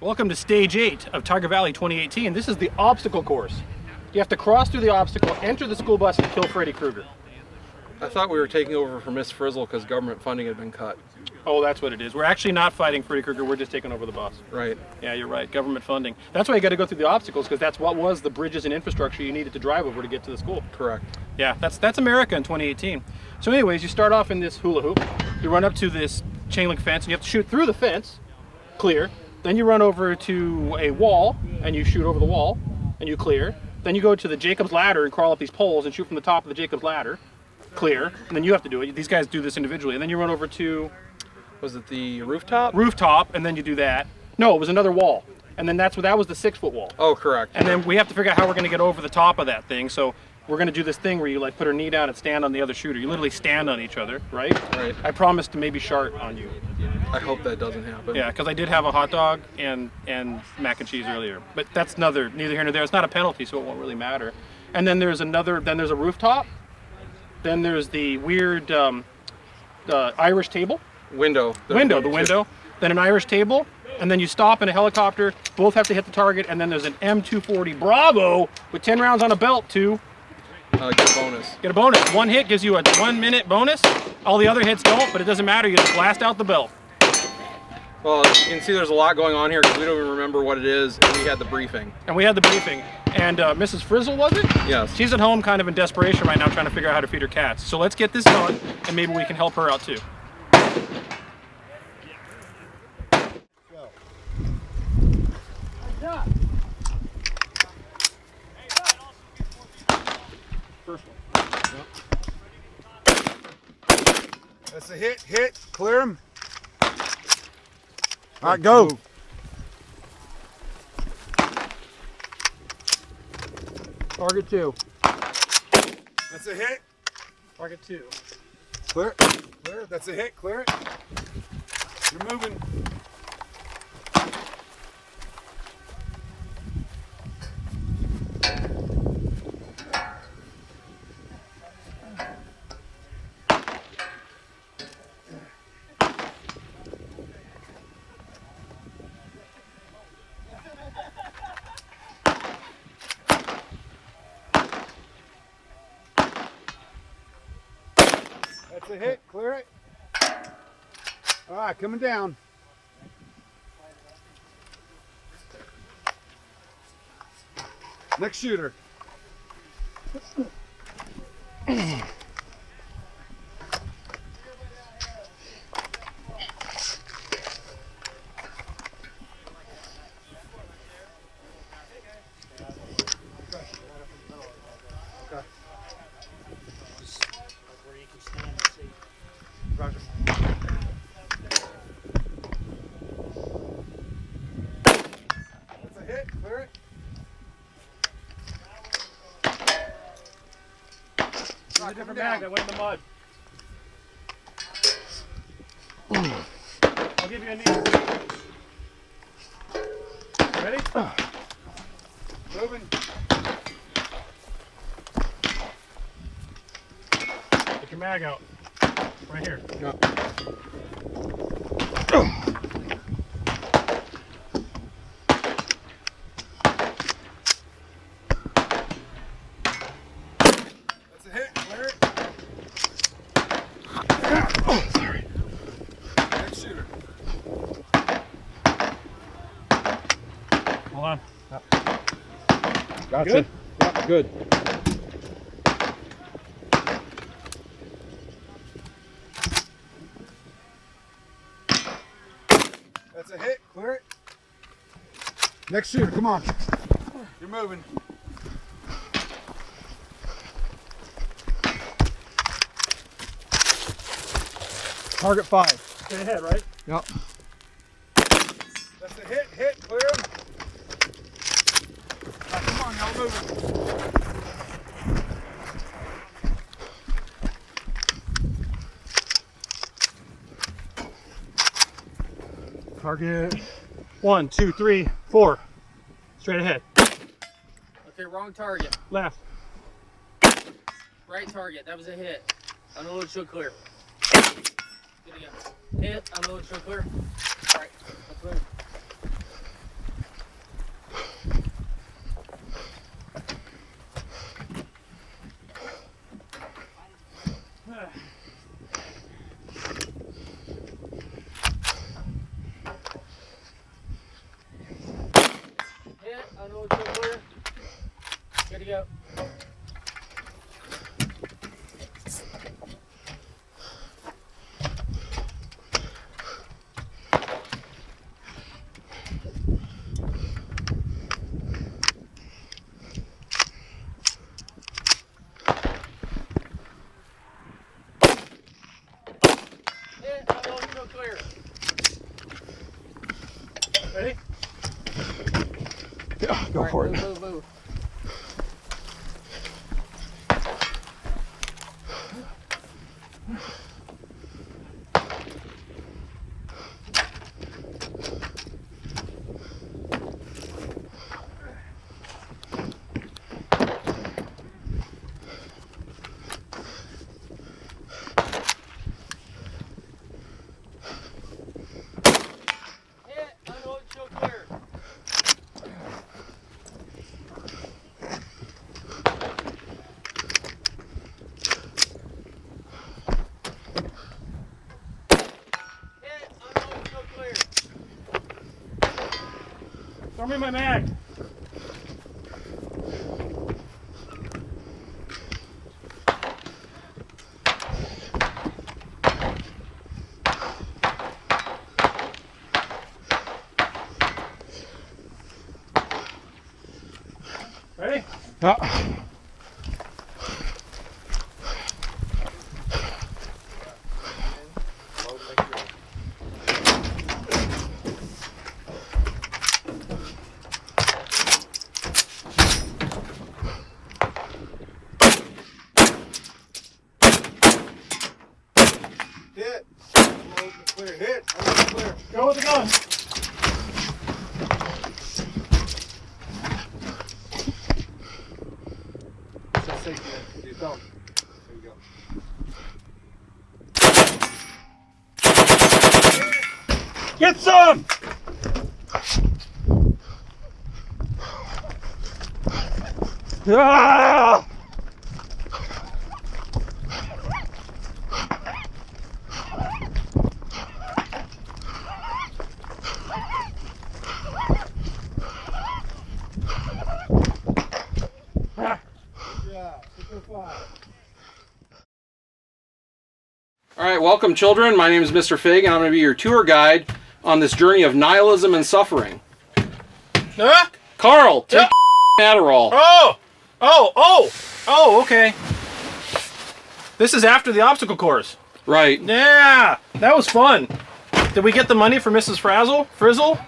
Welcome to Stage 8 of Tiger Valley 2018. This is the obstacle course. You have to cross through the obstacle, enter the school bus, and kill Freddy Krueger. I thought we were taking over for Miss Frizzle because government funding had been cut. Oh, that's what it is. We're actually not fighting Freddy Krueger, we're just taking over the bus. Right. Yeah, you're right. Government funding. That's why you got to go through the obstacles, because that's what was the bridges and infrastructure you needed to drive over to get to the school. Correct. Yeah, that's America in 2018. So anyways, you start off in this hula hoop. You run up to this chain link fence, and you have to shoot through the fence, clear. Then you run over to a wall, and you shoot over the wall, and you clear. Then you go to the Jacob's ladder and crawl up these poles and shoot from the top of the Jacob's ladder, clear. And then you have to do it. These guys do this individually. And then you run over to... Was it the rooftop? Rooftop, and then you do that. No, it was another wall. And then that was the 6-foot wall. Oh, correct. And then we have to figure out how we're going to get over the top of that thing. So we're going to do this thing where you like put her knee down and stand on the other shooter. You literally stand on each other, right? Right. I promised to maybe shart on you. I hope that doesn't happen. Yeah, because I did have a hot dog and mac and cheese earlier. But that's neither here nor there. It's not a penalty, so it won't really matter. And then there's a rooftop. Then there's the weird Irish table. Window. The window. Then an Irish table. And then you stop in a helicopter. Both have to hit the target. And then there's an M240 Bravo with 10 rounds on a belt to get a bonus. Get a bonus. One hit gives you a 1-minute bonus. All the other hits don't, but it doesn't matter. You just blast out the belt. Well, you can see there's a lot going on here because we don't even remember what it is, and we had the briefing. And Mrs. Frizzle, was it? Yes. She's at home kind of in desperation right now trying to figure out how to feed her cats. So let's get this done, and maybe we can help her out too. First one. That's a hit, clear him. All right, go. Target 2. That's a hit. Target 2. Clear, clear. That's a hit, clear it. You're moving. That's a hit, clear it. All right, coming down. Next shooter. Roger. That's a hit, clear it. It's a different bag, I went in the mud. I'll give you a knee. Ready? Moving. Get your mag out. Right here. Yeah. That's a hit, clear it. Oh, sorry. Next shooter. Hold on. Gotcha. Good? Yep, good. That's a hit, clear it. Next shooter, come on. You're moving. Target 5. Straight ahead, right? Yep. That's a hit, clear him. Right, come on, y'all moving. Target 1, 2, 3, 4. Straight ahead. Okay, wrong target. Left. Right target. That was a hit. Unload, show clear. Good again. Hit, unload, show clear. Alright, clear. Ready? Yeah, go for it. Move, move. Throw me my mag. Ready? Yeah. Hit. Clear. Hit. Clear. Go with the gun. That's safety. You don't. There you go. Get some! Ah! All right, welcome children. My name is Mr. Fig, and I'm going to be your tour guide on this journey of nihilism and suffering. Karl, take Adderall. Oh, okay. This is after the obstacle course. Right. Yeah, that was fun. Did we get the money for Mrs. Frizzle?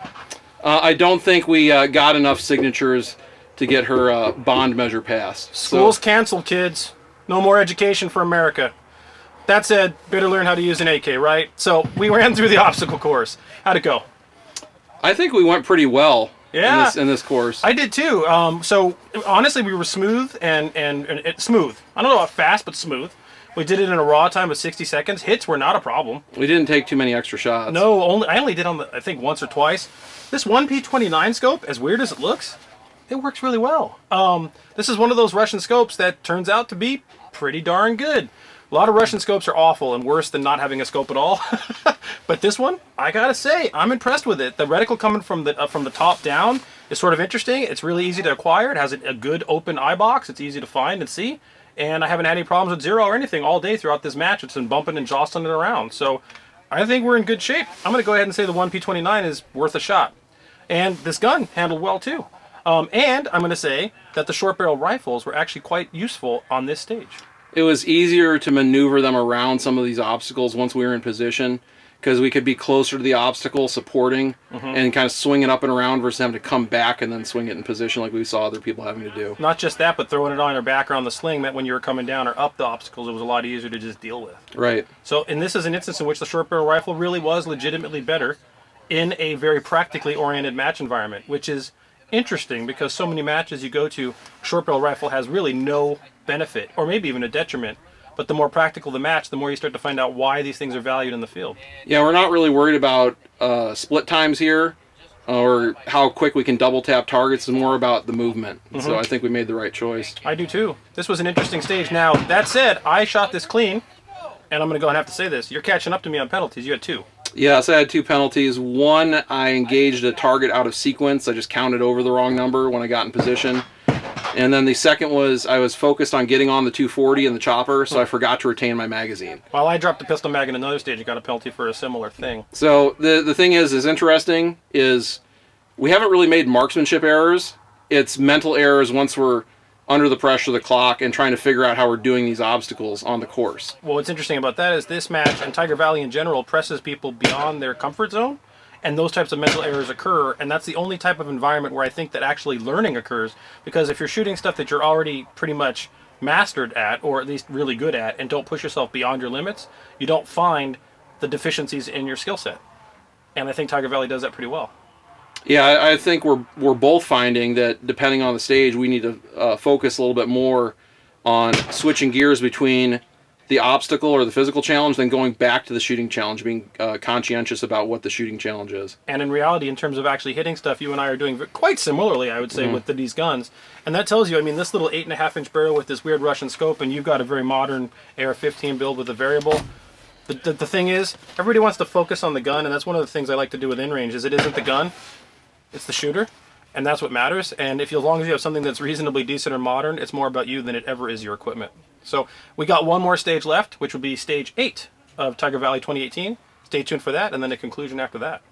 I don't think we got enough signatures to get her bond measure passed. School's canceled, kids. No more education for America. That said, better learn how to use an AK, right? So we ran through the obstacle course. How'd it go? I think we went pretty well. Yeah. In this course. I did too. So honestly, we were smooth and smooth. I don't know about fast, but smooth. We did it in a raw time of 60 seconds. Hits were not a problem. We didn't take too many extra shots. No, I only did on I think once or twice. This 1P29 scope, as weird as it looks, it works really well. This is one of those Russian scopes that turns out to be pretty darn good. A lot of Russian scopes are awful and worse than not having a scope at all. But this one, I gotta say, I'm impressed with it. The reticle coming from the top down is sort of interesting. It's really easy to acquire. It has a good open eye box. It's easy to find and see. And I haven't had any problems with zero or anything all day throughout this match. It's been bumping and jostling it around. So I think we're in good shape. I'm gonna go ahead and say the 1P29 is worth a shot. And this gun handled well too. And I'm gonna say that the short barrel rifles were actually quite useful on this stage. It was easier to maneuver them around some of these obstacles once we were in position, because we could be closer to the obstacle supporting and kind of swing it up and around versus having to come back and then swing it in position like we saw other people having to do. Not just that, but throwing it on your back or on the sling meant when you were coming down or up the obstacles, it was a lot easier to just deal with. Right. So, and this is an instance in which the short barrel rifle really was legitimately better in a very practically oriented match environment, which is interesting because so many matches you go to, short barrel rifle has really no benefit, or maybe even a detriment. But the more practical the match, the more you start to find out why these things are valued in the field. Yeah, we're not really worried about split times here or how quick we can double tap targets. It's more about the movement. So I think we made the right choice. I do too. This was an interesting stage. Now, that said, I shot this clean, and I'm going to go and have to say this. You're catching up to me on penalties. You had 2. Yes, I had 2 penalties. One, I engaged a target out of sequence. I just counted over the wrong number when I got in position. And then the second was I was focused on getting on the 240 and the chopper, so I forgot to retain my magazine. While I dropped the pistol mag in another stage, I got a penalty for a similar thing. So the thing is interesting is we haven't really made marksmanship errors. It's mental errors once we're under the pressure of the clock and trying to figure out how we're doing these obstacles on the course. Well, what's interesting about that is this match, and Tiger Valley in general, presses people beyond their comfort zone and those types of mental errors occur, and that's the only type of environment where I think that actually learning occurs, because if you're shooting stuff that you're already pretty much mastered at, or at least really good at, and don't push yourself beyond your limits, you don't find the deficiencies in your skill set. And I think Tiger Valley does that pretty well. Yeah, I think we're both finding that depending on the stage, we need to focus a little bit more on switching gears between the obstacle or the physical challenge, then going back to the shooting challenge, being conscientious about what the shooting challenge is. And in reality, in terms of actually hitting stuff, you and I are doing quite similarly, I would say, with these guns. And that tells you, I mean, this little 8.5-inch barrel with this weird Russian scope, and you've got a very modern AR-15 build with a variable. The thing is, everybody wants to focus on the gun, and that's one of the things I like to do with InRange, is it isn't the gun, it's the shooter. And that's what matters. And if you, as long as you have something that's reasonably decent or modern, it's more about you than it ever is your equipment. So we got one more stage left, which will be stage 8 of Tiger Valley 2018. Stay tuned for that, and then a conclusion after that.